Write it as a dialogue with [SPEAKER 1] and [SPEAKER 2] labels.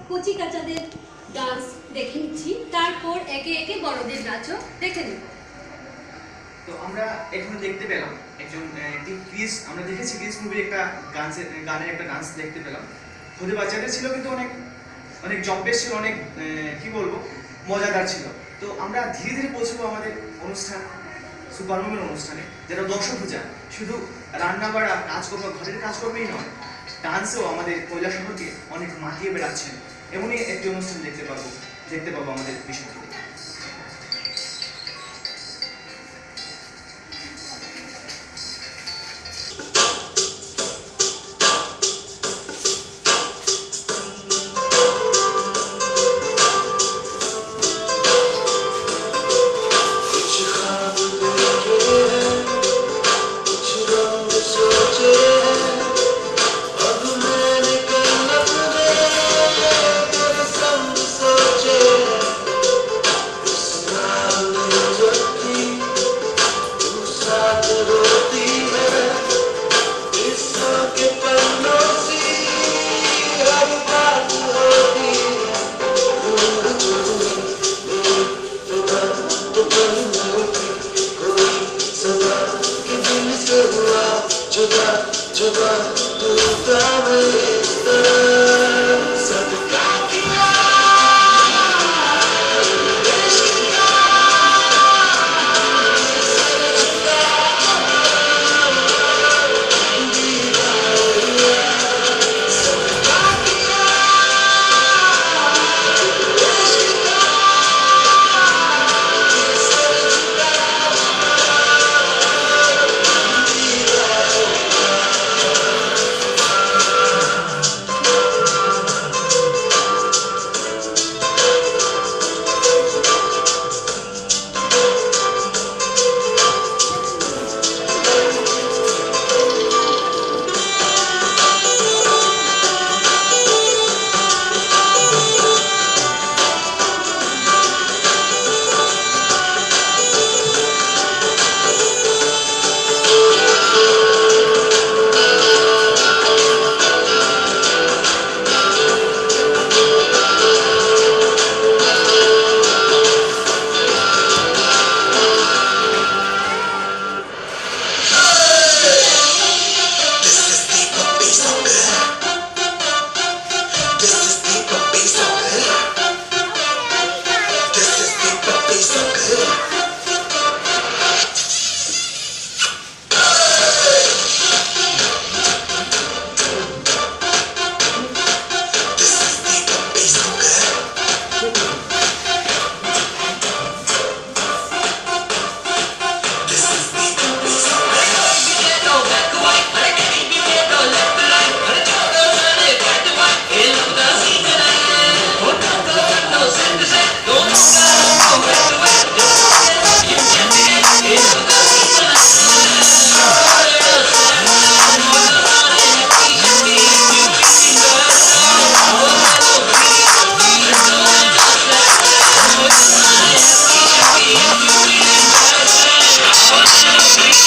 [SPEAKER 1] কচি কাচাদের ডান্স দেখে নিচ্ছি, তারপর একে একে বড়দের নাচও দেখে নেব।
[SPEAKER 2] তো আমরা এখানে দেখতে পেলাম একটি ক্রিস, আমরা দেখেছি ক্রিস মুভির একটা গানের একটা ডান্স দেখতে পেলাম। খুদে বাচ্চাদের ছিল, কিন্তু অনেক জম্পেস ছিল, অনেক কি বলবো মজাদার ছিল। তো আমরা ধীরে ধীরে পৌঁছবো আমাদের অনুষ্ঠান সুপার মুভের অনুষ্ঠানে, যেটা দশভূজা। শুধু রান্না বাড়া কাজকর্ম, ঘরের কাজকর্মেই নয়, ডান্সেও আমাদের কৈলাসহরকে অনেক মাতিয়ে বেড়াচ্ছেন। এমনই একটি অনুষ্ঠান দেখতে পাবো আমাদের বিষয় থেকে।